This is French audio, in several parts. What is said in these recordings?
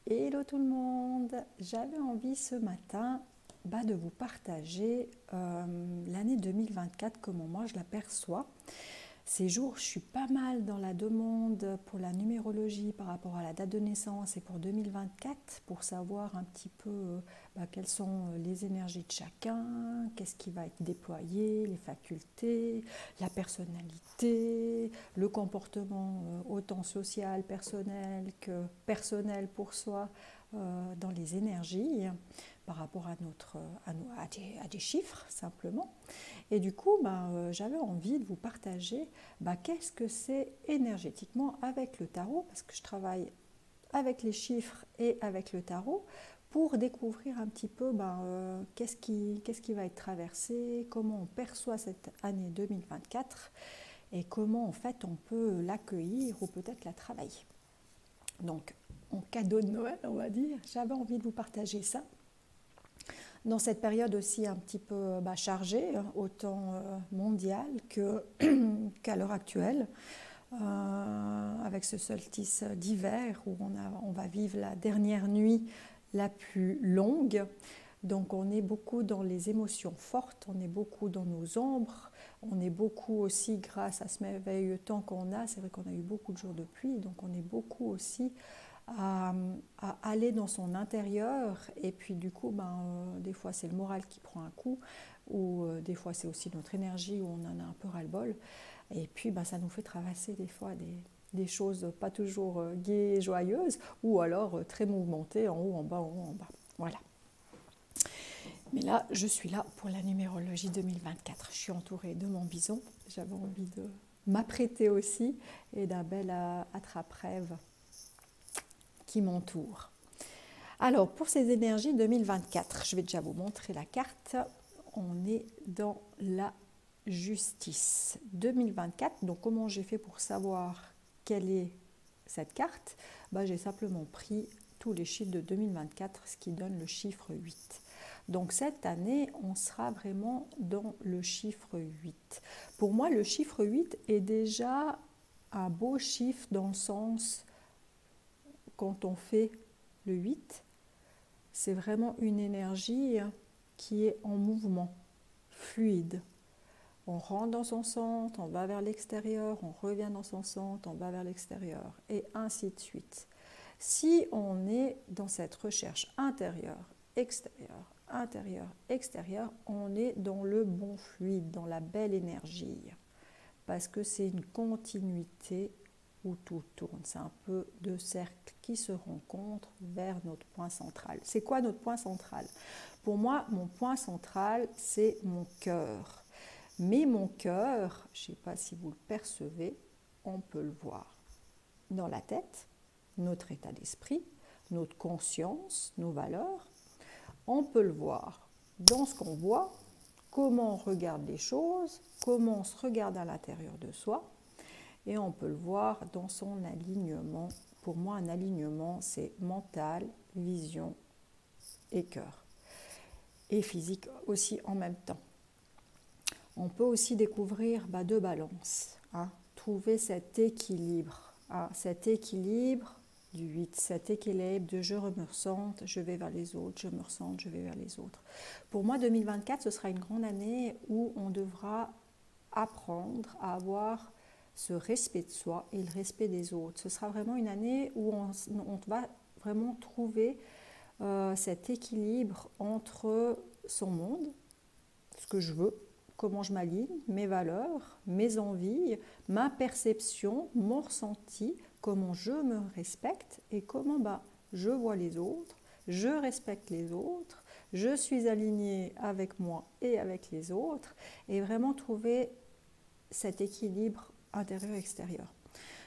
Hello tout le monde, j'avais envie ce matin de vous partager l'année 2024, comment moi je l'aperçois. Ces jours, je suis pas mal dans la demande pour la numérologie par rapport à la date de naissance et pour 2024, pour savoir un petit peu quelles sont les énergies de chacun, qu'est-ce qui va être déployé, les facultés, la personnalité, le comportement autant social, personnel que personnel pour soi dans les énergies par rapport à des chiffres simplement. Et du coup, j'avais envie de vous partager qu'est-ce que c'est énergétiquement avec le tarot, parce que je travaille avec les chiffres et avec le tarot, pour découvrir un petit peu qu'est-ce qui va être traversé, comment on perçoit cette année 2024 et comment en fait on peut l'accueillir ou peut-être la travailler. Donc, en cadeau de Noël, on va dire, j'avais envie de vous partager ça. Dans cette période aussi un petit peu chargée, autant mondiale qu'à l'heure actuelle, avec ce solstice d'hiver où on va vivre la dernière nuit la plus longue. Donc on est beaucoup dans les émotions fortes, on est beaucoup dans nos ombres, on est beaucoup aussi grâce à ce merveilleux temps qu'on a. C'est vrai qu'on a eu beaucoup de jours de pluie, donc on est beaucoup aussi à aller dans son intérieur. Et puis du coup, des fois c'est le moral qui prend un coup, ou des fois c'est aussi notre énergie où on en a un peu ras-le-bol. Et puis ça nous fait traverser des fois des choses pas toujours gaies et joyeuses, ou alors très mouvementées, en haut, en bas, en haut, en bas. Voilà. Mais là, je suis là pour la numérologie 2024. Je suis entourée de mon bison. J'avais envie de m'apprêter aussi et d'un bel attrape-rêve qui m'entoure. Alors, pour ces énergies 2024, je vais déjà vous montrer la carte. On est dans la justice 2024. Donc, comment j'ai fait pour savoir quelle est cette carte? J'ai simplement pris tous les chiffres de 2024, ce qui donne le chiffre 8. Donc, cette année, on sera vraiment dans le chiffre 8. Pour moi, le chiffre 8 est déjà un beau chiffre dans le sens, quand on fait le 8, c'est vraiment une énergie qui est en mouvement, fluide. On rentre dans son centre, on va vers l'extérieur, on revient dans son centre, on va vers l'extérieur, et ainsi de suite. Si on est dans cette recherche intérieure, extérieure, on est dans le bon fluide, dans la belle énergie, parce que c'est une continuité où tout tourne. C'est un peu deux cercles qui se rencontrent vers notre point central. C'est quoi notre point central? Pour moi, mon point central, c'est mon cœur. Mais mon cœur, je ne sais pas si vous le percevez, on peut le voir dans la tête, notre état d'esprit, notre conscience, nos valeurs. On peut le voir dans ce qu'on voit, comment on regarde les choses, comment on se regarde à l'intérieur de soi. Et on peut le voir dans son alignement. Pour moi, un alignement, c'est mental, vision et cœur. Et physique aussi en même temps. On peut aussi découvrir deux balances. Trouver cet équilibre. Cet équilibre du 8, cet équilibre de je me ressens, je vais vers les autres, je me ressens, je vais vers les autres. Pour moi, 2024, ce sera une grande année où on devra apprendre à avoir ce respect de soi et le respect des autres. Ce sera vraiment une année où on va vraiment trouver cet équilibre entre son monde, ce que je veux, comment je m'aligne, mes valeurs, mes envies, ma perception, mon ressenti, comment je me respecte et comment je vois les autres, je respecte les autres, je suis alignée avec moi et avec les autres, et vraiment trouver cet équilibre intérieur-extérieur.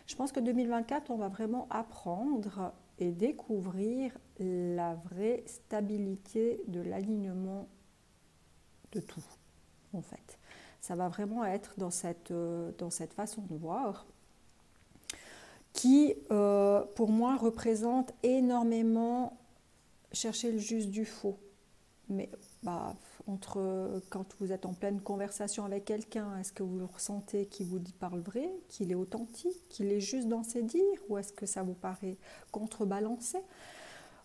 Je pense que 2024, on va vraiment apprendre et découvrir la vraie stabilité de l'alignement de tout, en fait. Ça va vraiment être dans cette façon de voir qui, pour moi, représente énormément chercher le juste du faux. Mais quand vous êtes en pleine conversation avec quelqu'un, est-ce que vous ressentez qu'il vous parle vrai, qu'il est authentique, qu'il est juste dans ses dires, ou est-ce que ça vous paraît contrebalancé?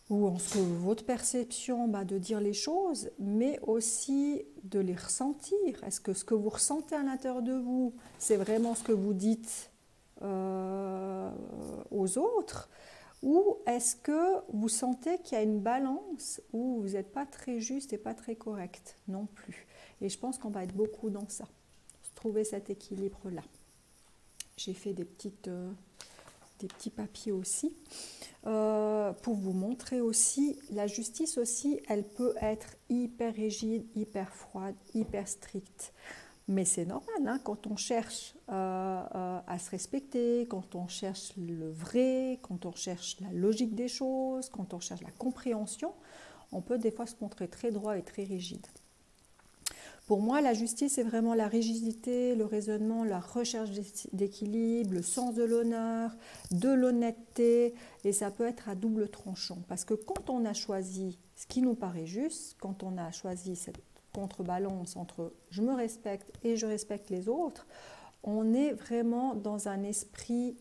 ou en ce que votre perception de dire les choses, mais aussi de les ressentir. Est-ce que ce que vous ressentez à l'intérieur de vous, c'est vraiment ce que vous dites aux autres, ou est-ce que vous sentez qu'il y a une balance où vous n'êtes pas très juste et pas très correct non plus? Et je pense qu'on va être beaucoup dans ça, trouver cet équilibre-là. J'ai fait des petits papiers aussi pour vous montrer aussi, la justice aussi, elle peut être hyper rigide, hyper froide, hyper stricte. Mais c'est normal, hein, quand on cherche à se respecter, quand on cherche le vrai, quand on cherche la logique des choses, quand on cherche la compréhension, on peut des fois se montrer très droit et très rigide. Pour moi, la justice, c'est vraiment la rigidité, le raisonnement, la recherche d'équilibre, le sens de l'honneur, de l'honnêteté, et ça peut être à double tranchant. Parce que quand on a choisi ce qui nous paraît juste, quand on a choisi cette contrebalance entre je me respecte et je respecte les autres, on est vraiment dans un esprit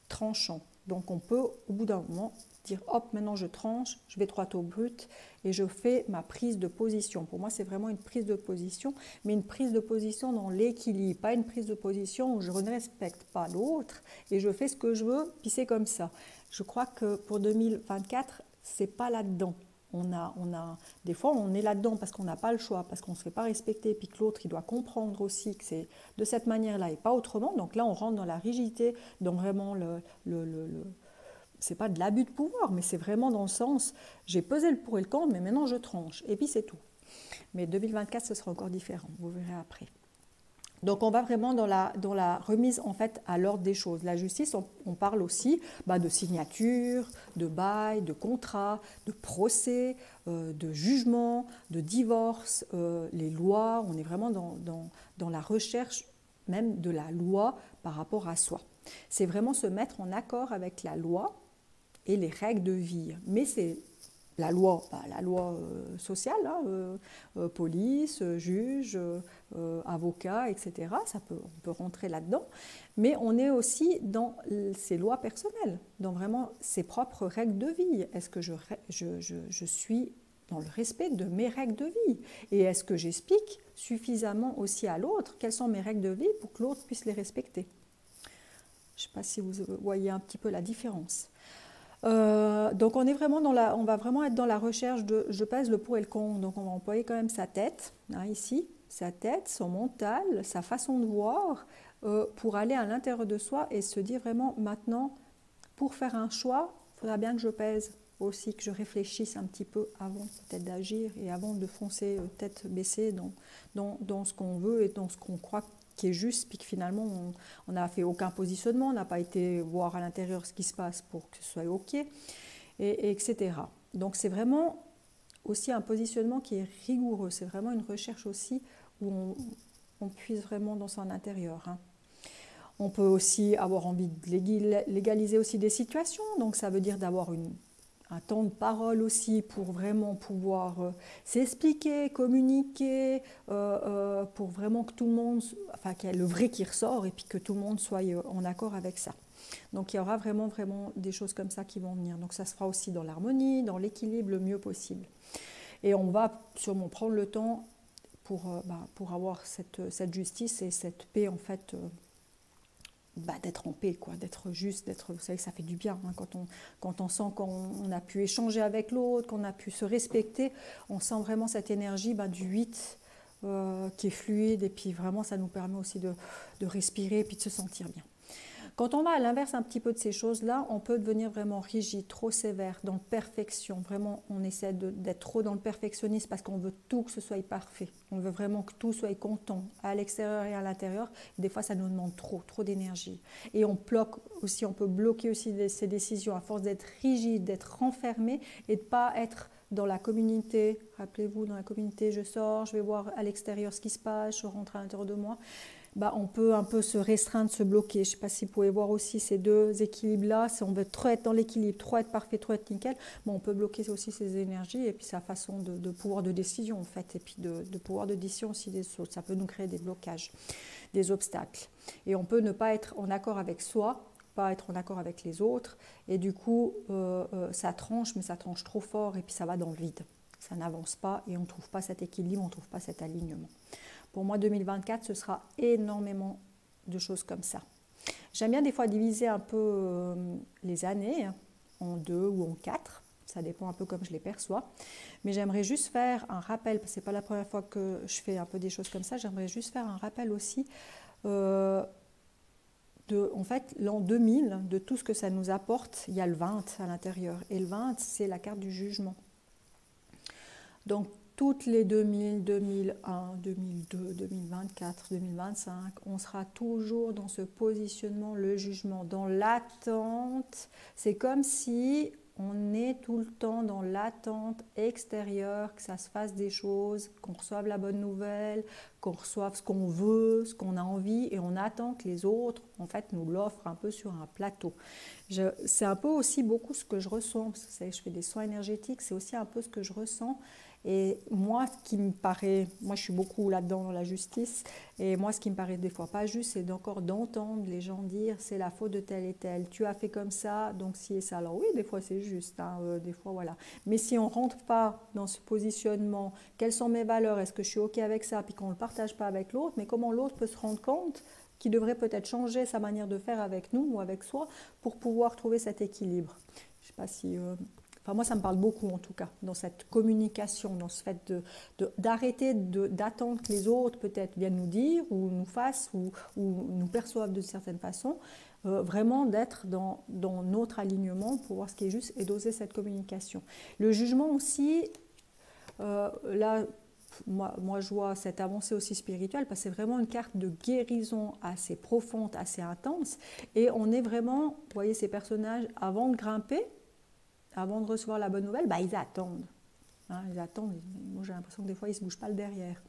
tranchant. Donc on peut, au bout d'un moment, dire hop, maintenant je tranche, je vais droit au but et je fais ma prise de position. Pour moi, c'est vraiment une prise de position, mais une prise de position dans l'équilibre, pas une prise de position où je ne respecte pas l'autre et je fais ce que je veux, puis c'est comme ça. Je crois que pour 2024, c'est pas là-dedans. Des fois, on est là-dedans parce qu'on n'a pas le choix, parce qu'on ne se fait pas respecter, puis que l'autre, il doit comprendre aussi que c'est de cette manière-là et pas autrement. Donc là, on rentre dans la rigidité, dans vraiment c'est pas de l'abus de pouvoir, mais c'est vraiment dans le sens, j'ai pesé le pour et le contre, mais maintenant je tranche, et puis c'est tout. Mais 2024, ce sera encore différent, vous verrez après. Donc on va vraiment dans la remise en fait à l'ordre des choses. La justice, on parle aussi de signature, de bail, de contrat, de procès, de jugement, de divorce, les lois. On est vraiment dans la recherche même de la loi par rapport à soi. C'est vraiment se mettre en accord avec la loi et les règles de vie. Mais c'est la loi sociale, hein, police, juge, avocat, etc. On peut rentrer là-dedans. Mais on est aussi dans ses lois personnelles, dans vraiment ses propres règles de vie. Est-ce que je suis dans le respect de mes règles de vie? Et est-ce que j'explique suffisamment aussi à l'autre quelles sont mes règles de vie pour que l'autre puisse les respecter? Je ne sais pas si vous voyez un petit peu la différence. Donc on va vraiment être dans la recherche de je pèse le pour et le contre. Donc on va employer quand même sa tête, hein, ici, sa tête, son mental, sa façon de voir, pour aller à l'intérieur de soi et se dire vraiment maintenant, pour faire un choix, il faudra bien que je pèse aussi, que je réfléchisse un petit peu avant peut-être d'agir et avant de foncer tête baissée dans ce qu'on veut et dans ce qu'on croit qui est juste, puis que finalement on n'a fait aucun positionnement, on n'a pas été voir à l'intérieur ce qui se passe pour que ce soit OK, etc. Donc c'est vraiment aussi un positionnement qui est rigoureux, c'est vraiment une recherche aussi où on puise vraiment dans son intérieur. Hein. On peut aussi avoir envie de légaliser aussi des situations, donc ça veut dire d'avoir un temps de parole aussi pour vraiment pouvoir s'expliquer, communiquer, pour vraiment que tout le monde, enfin qu'il y ait le vrai qui ressort et puis que tout le monde soit en accord avec ça. Donc il y aura vraiment des choses comme ça qui vont venir. Donc ça se fera aussi dans l'harmonie, dans l'équilibre le mieux possible. Et on va sûrement prendre le temps pour avoir cette justice et cette paix en fait. D'être en paix, quoi, d'être juste, vous savez que ça fait du bien hein, quand on sent qu'on a pu échanger avec l'autre, qu'on a pu se respecter, on sent vraiment cette énergie du 8 qui est fluide et puis vraiment ça nous permet aussi de respirer et puis de se sentir bien. Quand on va à l'inverse un petit peu de ces choses-là, on peut devenir vraiment rigide, trop sévère, dans la perfection. Vraiment, on essaie d'être trop dans le perfectionnisme parce qu'on veut tout que ce soit parfait. On veut vraiment que tout soit content, à l'extérieur et à l'intérieur. Des fois, ça nous demande trop d'énergie. Et on peut bloquer aussi ces décisions à force d'être rigide, d'être renfermé et de ne pas être dans la communauté. Rappelez-vous, dans la communauté, je sors, je vais voir à l'extérieur ce qui se passe, je rentre à l'intérieur de moi. On peut un peu se restreindre, se bloquer. Je ne sais pas si vous pouvez voir aussi ces deux équilibres-là. Si on veut trop être dans l'équilibre, trop être parfait, trop être nickel, on peut bloquer aussi ces énergies et puis sa façon de pouvoir de décision en fait. Et puis de pouvoir de décision aussi, ça peut nous créer des blocages, des obstacles. Et on peut ne pas être en accord avec soi pas à être en accord avec les autres. Et du coup, ça tranche, mais ça tranche trop fort et puis ça va dans le vide. Ça n'avance pas et on ne trouve pas cet équilibre, on ne trouve pas cet alignement. Pour moi, 2024, ce sera énormément de choses comme ça. J'aime bien des fois diviser un peu les années en 2 ou en 4. Ça dépend un peu comme je les perçois. Mais j'aimerais juste faire un rappel, parce que ce n'est pas la première fois que je fais un peu des choses comme ça, j'aimerais juste faire un rappel aussi en fait, l'an 2000, de tout ce que ça nous apporte. Il y a le 20 à l'intérieur. Et le 20, c'est la carte du jugement. Donc, toutes les 2000, 2001, 2002, 2024, 2025, on sera toujours dans ce positionnement, le jugement, dans l'attente. C'est comme si on est tout le temps dans l'attente extérieure, que ça se fasse des choses, qu'on reçoive la bonne nouvelle, qu'on reçoive ce qu'on veut, ce qu'on a envie, et on attend que les autres, en fait, nous l'offrent un peu sur un plateau. C'est un peu aussi beaucoup ce que je ressens, parce que vous savez, je fais des soins énergétiques, c'est aussi un peu ce que je ressens. Et moi, ce qui me paraît, moi je suis beaucoup là-dedans dans la justice, et moi ce qui me paraît des fois pas juste, c'est encore d'entendre les gens dire c'est la faute de tel et tel, tu as fait comme ça, donc si et ça. Alors oui, des fois c'est juste, hein, des fois voilà. Mais si on ne rentre pas dans ce positionnement, quelles sont mes valeurs, est-ce que je suis OK avec ça, puis qu'on ne le partage pas avec l'autre, mais comment l'autre peut se rendre compte qu'il devrait peut-être changer sa manière de faire avec nous ou avec soi pour pouvoir trouver cet équilibre. Je ne sais pas si... Enfin, moi, ça me parle beaucoup, en tout cas, dans cette communication, dans ce fait d'arrêter d'attendre que les autres, peut-être, viennent nous dire ou nous fassent ou nous perçoivent de certaine façon. Vraiment d'être dans notre alignement pour voir ce qui est juste et d'oser cette communication. Le jugement aussi, là, moi, je vois cette avancée aussi spirituelle parce que c'est vraiment une carte de guérison assez profonde, assez intense. Et on est vraiment, vous voyez, ces personnages, avant de grimper, avant de recevoir la bonne nouvelle, ils attendent. Hein, ils attendent. Moi, j'ai l'impression que des fois, ils ne se bougent pas le derrière.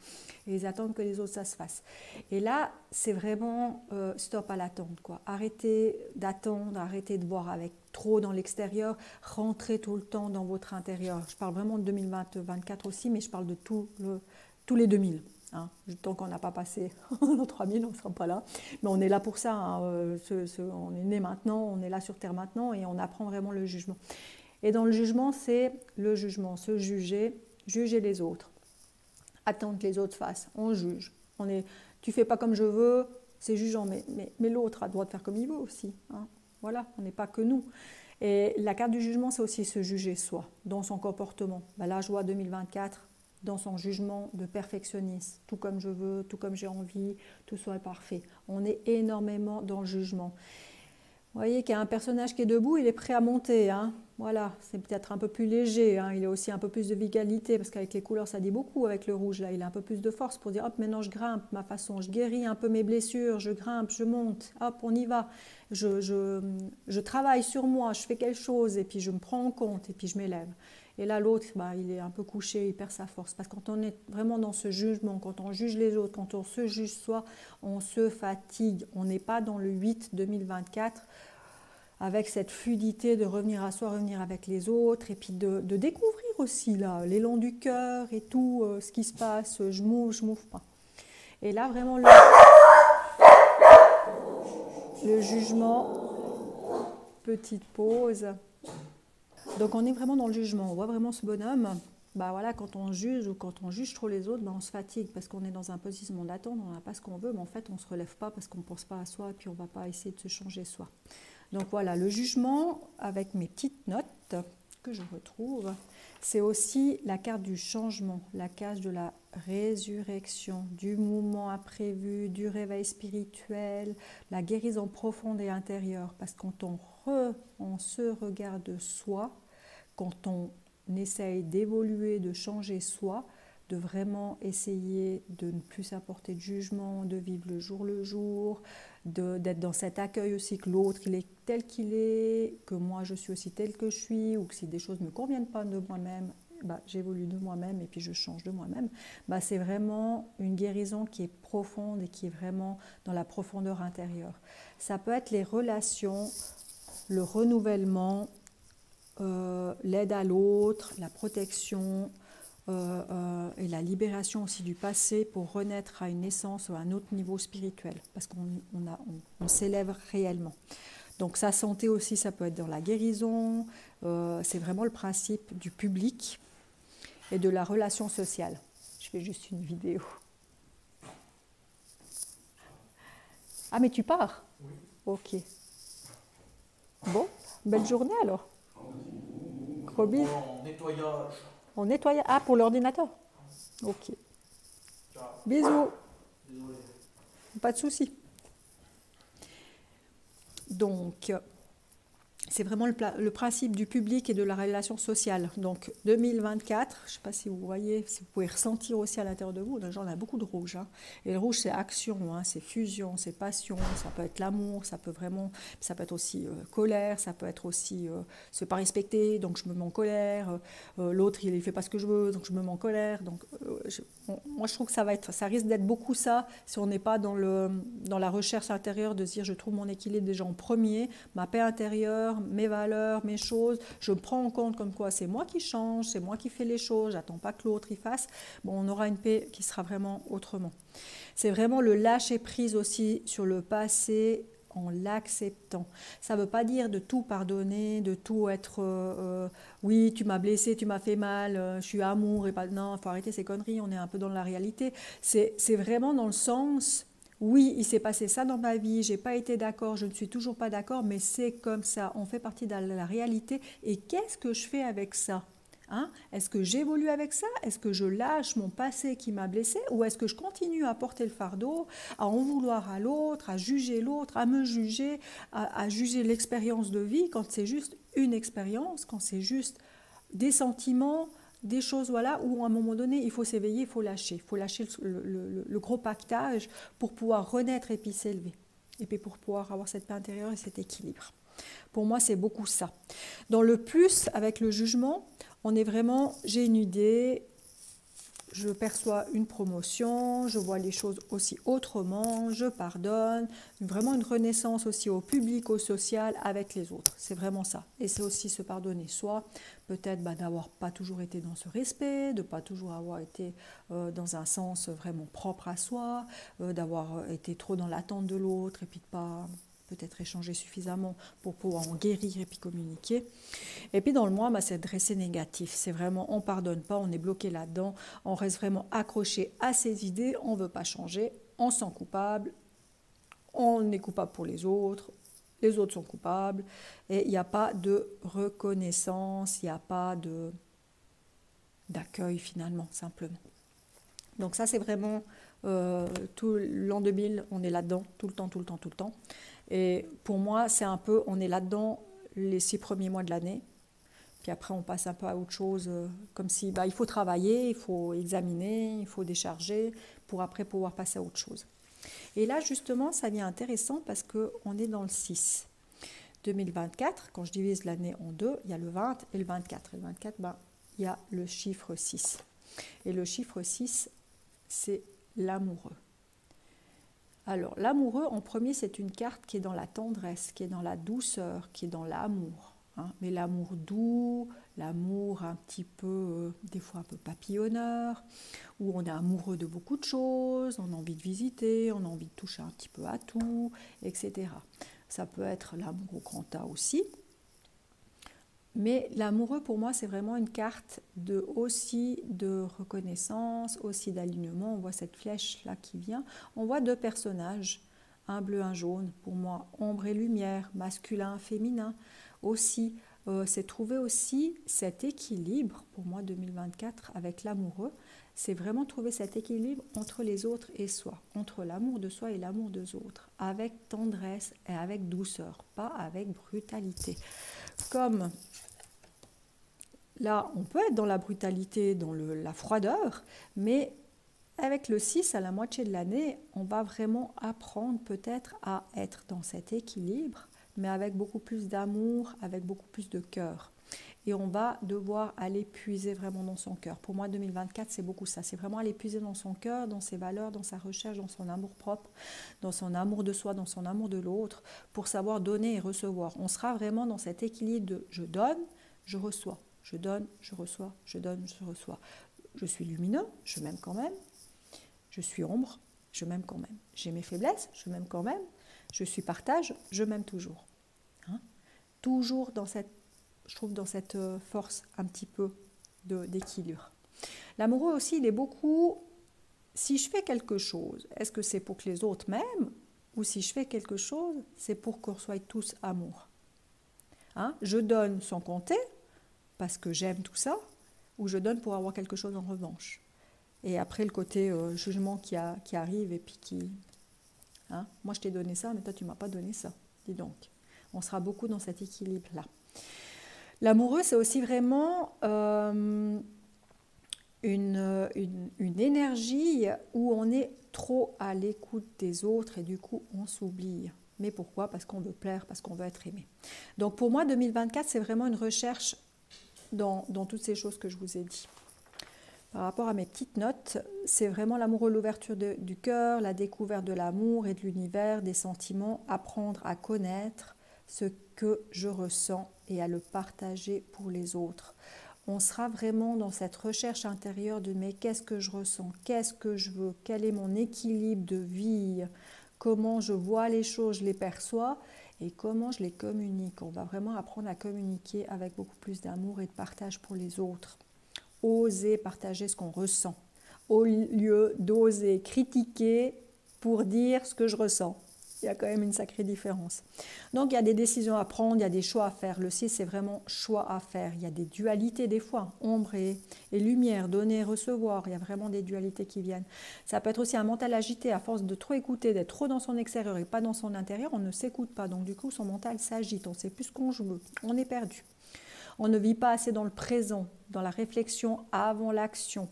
Et ils attendent que les autres, ça se fasse. Et là, c'est vraiment stop à l'attente, quoi. Arrêtez d'attendre, arrêtez de voir avec trop dans l'extérieur, rentrez tout le temps dans votre intérieur. Je parle vraiment de 2024 aussi, mais je parle de tous les 2000. Hein. Tant qu'on n'a pas passé nos 3000, on ne sera pas là. Mais on est là pour ça. Hein. On est né maintenant, on est là sur Terre maintenant et on apprend vraiment le jugement. Et dans le jugement, c'est le jugement, se juger, juger les autres, attendre que les autres fassent. On juge. Tu fais pas comme je veux, c'est jugeant, mais l'autre a le droit de faire comme il veut aussi. Hein. Voilà, on n'est pas que nous. Et la carte du jugement, c'est aussi se juger soi, dans son comportement. Là, je vois 2024, dans son jugement de perfectionniste, tout comme je veux, tout comme j'ai envie, tout soit parfait. On est énormément dans le jugement. Vous voyez qu'il y a un personnage qui est debout, il est prêt à monter. Hein. Voilà, c'est peut-être un peu plus léger, hein. Il a aussi un peu plus de vitalité, parce qu'avec les couleurs, ça dit beaucoup avec le rouge. Là, il a un peu plus de force pour dire, hop, maintenant je grimpe ma façon, je guéris un peu mes blessures, je grimpe, je monte, hop, on y va. Je travaille sur moi, je fais quelque chose, et puis je me prends en compte, et puis je m'élève. Et là, l'autre, il est un peu couché, il perd sa force. Parce que quand on est vraiment dans ce jugement, quand on juge les autres, quand on se juge soi, on se fatigue. On n'est pas dans le 8 2024 avec cette fluidité de revenir à soi, revenir avec les autres, et puis de découvrir aussi l'élan du cœur et tout ce qui se passe, je m'ouvre pas. Et là, vraiment, le jugement, petite pause. Donc on est vraiment dans le jugement, on voit vraiment ce bonhomme, voilà, quand on juge ou quand on juge trop les autres, on se fatigue parce qu'on est dans un positionnement d'attente, on n'a pas ce qu'on veut, mais en fait on ne se relève pas parce qu'on ne pense pas à soi et puis on ne va pas essayer de se changer soi. Donc voilà, le jugement avec mes petites notes que je retrouve, c'est aussi la carte du changement, la carte de la résurrection, du mouvement imprévu, du réveil spirituel, la guérison profonde et intérieure. Parce que quand on se regarde soi, quand on essaye d'évoluer, de changer soi, de vraiment essayer de ne plus apporter de jugement, de vivre le jour, d'être dans cet accueil aussi que l'autre, il est tel qu'il est, que moi je suis aussi tel que je suis, ou que si des choses ne me conviennent pas de moi-même, j'évolue de moi-même et puis je change de moi-même. C'est vraiment une guérison qui est profonde et qui est vraiment dans la profondeur intérieure. Ça peut être les relations, le renouvellement, l'aide à l'autre, la protection, et la libération aussi du passé pour renaître à une essence ou à un autre niveau spirituel, parce qu'on s'élève réellement. Donc sa santé aussi, ça peut être dans la guérison. C'est vraiment le principe du public et de la relation sociale. Je fais juste une vidéo. Ah, mais tu pars? Oui. Ok. Bon, belle journée alors. Gros bisous. En nettoyage. On nettoie. Ah, pour l'ordinateur? Ok. Ciao. Bisous. Désolé. Pas de souci. Donc, c'est vraiment le principe du public et de la relation sociale. Donc 2024, je ne sais pas si vous voyez, si vous pouvez ressentir aussi à l'intérieur de vous, on a beaucoup de rouge. Hein. Et le rouge, c'est action, hein, c'est fusion, c'est passion, ça peut être l'amour, ça peut être aussi colère, ça peut être aussi se pas respecter, donc je me mets en colère. L'autre, il ne fait pas ce que je veux, donc je me mets en colère. Donc, moi, je trouve que ça risque d'être beaucoup ça, si on n'est pas dans la recherche intérieure de se dire je trouve mon équilibre déjà en premier, ma paix intérieure, mes valeurs, mes choses, je me prends en compte comme quoi c'est moi qui change, c'est moi qui fais les choses, j'attends pas que l'autre y fasse, bon, on aura une paix qui sera vraiment autrement. C'est vraiment le lâcher prise aussi sur le passé en l'acceptant. Ça ne veut pas dire de tout pardonner, de tout être oui, tu m'as blessé, tu m'as fait mal, je suis amour et pas non, il faut arrêter ces conneries, on est un peu dans la réalité. C'est vraiment dans le sens oui, il s'est passé ça dans ma vie, j'ai pas été d'accord, je ne suis toujours pas d'accord, mais c'est comme ça, on fait partie de la réalité. Et qu'est-ce que je fais avec ça? Hein? Est-ce que j'évolue avec ça? Est-ce que je lâche mon passé qui m'a blessé? Ou est-ce que je continue à porter le fardeau, à en vouloir à l'autre, à juger l'autre, à me juger, à juger l'expérience de vie quand c'est juste une expérience, quand c'est juste des sentiments, des choses voilà, où à un moment donné, il faut s'éveiller, il faut lâcher le gros pactage pour pouvoir renaître et puis s'élever. Et puis pour pouvoir avoir cette paix intérieure et cet équilibre. Pour moi, c'est beaucoup ça. Dans le plus, avec le jugement, on est vraiment, j'ai une idée, je perçois une promotion, je vois les choses aussi autrement, je pardonne, vraiment une renaissance aussi au public, au social, avec les autres. C'est vraiment ça. Et c'est aussi se pardonner soi, peut-être d'avoir pas toujours été dans ce respect, de pas toujours avoir été dans un sens vraiment propre à soi, d'avoir été trop dans l'attente de l'autre et puis de pas peut-être échanger suffisamment pour pouvoir en guérir et puis communiquer. Et puis dans le moi, c'est dressé négatif. C'est vraiment, on ne pardonne pas, on est bloqué là-dedans, on reste vraiment accroché à ses idées, on ne veut pas changer, on se sent coupable, on est coupable pour les autres sont coupables, et il n'y a pas de reconnaissance, il n'y a pas d'accueil finalement, simplement. Donc ça, c'est vraiment tout l'an 2000, on est là-dedans, tout le temps, tout le temps, tout le temps. Et pour moi, c'est un peu, on est là-dedans les 6 premiers mois de l'année. Puis après, on passe un peu à autre chose, comme si il faut travailler, il faut examiner, il faut décharger, pour après pouvoir passer à autre chose. Et là, justement, ça devient intéressant parce qu'on est dans le 6. 2024, quand je divise l'année en deux, il y a le 20 et le 24. Et le 24, il y a le chiffre 6. Et le chiffre 6, c'est l'amoureux. Alors, l'amoureux, en premier, c'est une carte qui est dans la tendresse, qui est dans la douceur, qui est dans l'amour. Hein. Mais l'amour doux, l'amour un petit peu, des fois un peu papillonneur, où on est amoureux de beaucoup de choses, on a envie de visiter, on a envie de toucher un petit peu à tout, etc. Ça peut être l'amour au grand A aussi. Mais l'amoureux, pour moi, c'est vraiment une carte aussi de reconnaissance, aussi d'alignement. On voit cette flèche-là qui vient. On voit 2 personnages, un bleu, un jaune. Pour moi, ombre et lumière, masculin, féminin. Aussi, c'est trouver aussi cet équilibre, pour moi, 2024, avec l'amoureux. C'est vraiment trouver cet équilibre entre les autres et soi, entre l'amour de soi et l'amour des autres, avec tendresse et avec douceur, pas avec brutalité. Comme là, on peut être dans la brutalité, dans la froideur, mais avec le 6 à la moitié de l'année, on va vraiment apprendre peut-être à être dans cet équilibre, mais avec beaucoup plus d'amour, avec beaucoup plus de cœur. Et on va devoir aller puiser vraiment dans son cœur. Pour moi, 2024, c'est beaucoup ça. C'est vraiment aller puiser dans son cœur, dans ses valeurs, dans sa recherche, dans son amour propre, dans son amour de soi, dans son amour de l'autre, pour savoir donner et recevoir. On sera vraiment dans cet équilibre de je donne, je reçois. Je donne, je reçois, je donne, je reçois. Je suis lumineux, je m'aime quand même. Je suis ombre, je m'aime quand même. J'ai mes faiblesses, je m'aime quand même. Je suis partage, je m'aime toujours. toujours dans cette, je trouve, dans cette force un petit peu d'équilibre. L'amoureux aussi, il est beaucoup, si je fais quelque chose, est-ce que c'est pour que les autres m'aiment, ou si je fais quelque chose, c'est pour qu'on soit tous amour. Hein? Je donne sans compter, parce que j'aime tout ça, ou je donne pour avoir quelque chose en revanche. Et après, le côté jugement qui arrive, et puis qui... Hein? Moi, je t'ai donné ça, mais toi, tu ne m'as pas donné ça. Dis donc. On sera beaucoup dans cet équilibre-là. L'amoureux, c'est aussi vraiment une énergie où on est trop à l'écoute des autres et du coup, on s'oublie. Mais pourquoi? Parce qu'on veut plaire, parce qu'on veut être aimé. Donc pour moi, 2024, c'est vraiment une recherche dans toutes ces choses que je vous ai dit. Par rapport à mes petites notes, c'est vraiment l'amoureux, l'ouverture du cœur, la découverte de l'amour et de l'univers, des sentiments, apprendre à connaître ce que je ressens et à le partager pour les autres. On sera vraiment dans cette recherche intérieure de mais qu'est-ce que je ressens, qu'est-ce que je veux, quel est mon équilibre de vie, comment je vois les choses, je les perçois et comment je les communique. On va vraiment apprendre à communiquer avec beaucoup plus d'amour et de partage pour les autres. Oser partager ce qu'on ressent, au lieu d'oser critiquer pour dire ce que je ressens. Il y a quand même une sacrée différence. Donc il y a des décisions à prendre, il y a des choix à faire. Le 6, c'est vraiment choix à faire. Il y a des dualités des fois, ombre et lumière, donner, recevoir. Il y a vraiment des dualités qui viennent. Ça peut être aussi un mental agité à force de trop écouter, d'être trop dans son extérieur et pas dans son intérieur. On ne s'écoute pas. Donc du coup, son mental s'agite. On ne sait plus ce qu'on veut. On est perdu. On ne vit pas assez dans le présent, dans la réflexion avant l'action.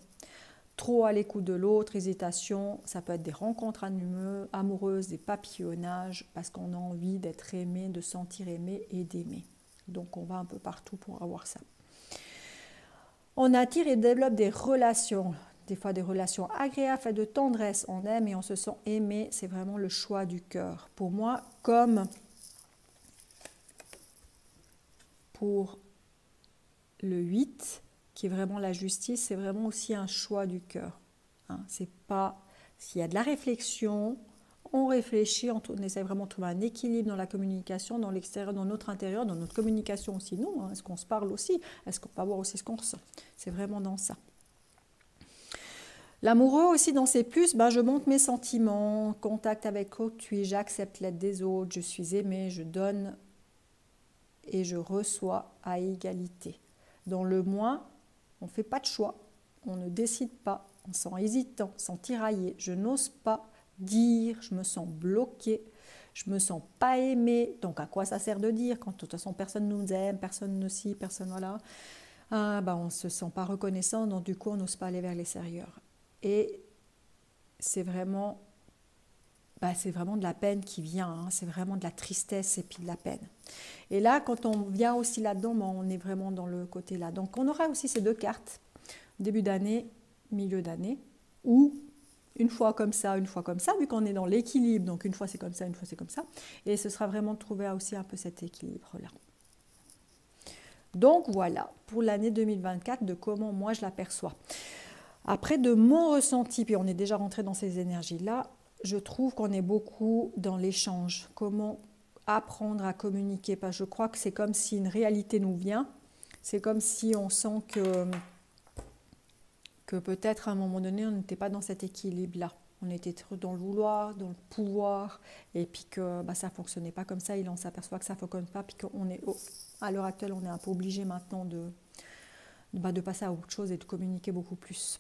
Trop à l'écoute de l'autre, hésitation, ça peut être des rencontres amoureuses, des papillonnages, parce qu'on a envie d'être aimé, de sentir aimé et d'aimer. Donc on va un peu partout pour avoir ça. On attire et développe des relations, des fois des relations agréables, faites de tendresse, on aime et on se sent aimé, c'est vraiment le choix du cœur. Pour moi, comme pour le 8, qui est vraiment la justice, c'est vraiment aussi un choix du cœur. Hein, c'est pas, s'il y a de la réflexion, on réfléchit, on essaie vraiment de trouver un équilibre dans la communication, dans l'extérieur, dans notre intérieur, dans notre communication aussi, nous. Hein, est-ce qu'on se parle aussi? Est-ce qu'on peut voir aussi ce qu'on ressent? C'est vraiment dans ça. L'amoureux aussi dans ses plus, je montre mes sentiments, contact avec autrui, j'accepte l'aide des autres, je suis aimée, je donne et je reçois à égalité. Dans le moi, on ne fait pas de choix, on ne décide pas, on sent hésitant, on sent tiraillé, je n'ose pas dire, je me sens bloquée, je me sens pas aimée, donc à quoi ça sert de dire quand de toute façon personne nous aime, personne ne s'y, personne voilà. On ne se sent pas reconnaissant, donc du coup on n'ose pas aller vers l'extérieur. Et c'est vraiment de la peine qui vient, hein, c'est vraiment de la tristesse et puis de la peine. Et là, quand on vient aussi là-dedans, on est vraiment dans le côté là. Donc on aura aussi ces deux cartes, début d'année, milieu d'année, ou une fois comme ça, vu qu'on est dans l'équilibre, donc une fois c'est comme ça, une fois c'est comme ça, et ce sera vraiment de trouver aussi un peu cet équilibre-là. Donc voilà, pour l'année 2024, de comment moi je l'aperçois. Après, de mon ressenti, puis on est déjà rentré dans ces énergies-là, je trouve qu'on est beaucoup dans l'échange. Comment apprendre à communiquer? Parce que je crois que c'est comme si une réalité nous vient. C'est comme si on sent que peut-être à un moment donné, on n'était pas dans cet équilibre-là. On était trop dans le vouloir, dans le pouvoir, et puis que ça ne fonctionnait pas comme ça. Et on s'aperçoit que ça ne fonctionne pas, puis qu'on est, à l'heure actuelle, on est un peu obligé maintenant de passer à autre chose et de communiquer beaucoup plus.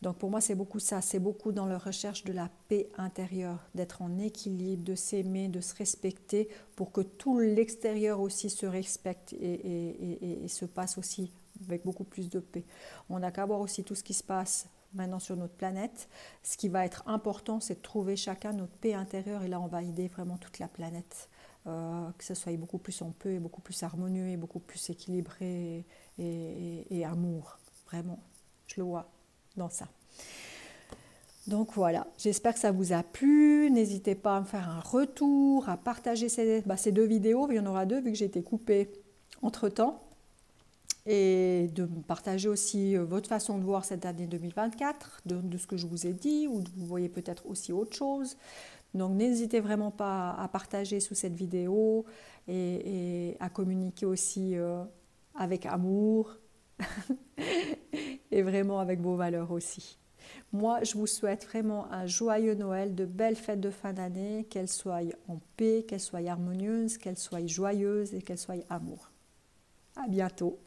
Donc pour moi, c'est beaucoup ça, c'est beaucoup dans la recherche de la paix intérieure, d'être en équilibre, de s'aimer, de se respecter pour que tout l'extérieur aussi se respecte et se passe aussi avec beaucoup plus de paix. On n'a qu'à voir aussi tout ce qui se passe maintenant sur notre planète. Ce qui va être important, c'est de trouver chacun notre paix intérieure et là, on va aider vraiment toute la planète. Que ce soit beaucoup plus en paix, beaucoup plus harmonieux et beaucoup plus équilibré et amour. Vraiment, je le vois dans ça. Donc voilà, j'espère que ça vous a plu. N'hésitez pas à me faire un retour, à partager ces deux vidéos. Il y en aura deux vu que j'ai été coupée entre-temps. Et de partager aussi votre façon de voir cette année 2024, de ce que je vous ai dit, ou vous voyez peut-être aussi autre chose. Donc n'hésitez vraiment pas à partager sous cette vidéo et à communiquer aussi avec amour et vraiment avec vos valeurs aussi. Moi, je vous souhaite vraiment un joyeux Noël, de belles fêtes de fin d'année, qu'elles soient en paix, qu'elles soient harmonieuses, qu'elles soient joyeuses et qu'elles soient amour. À bientôt.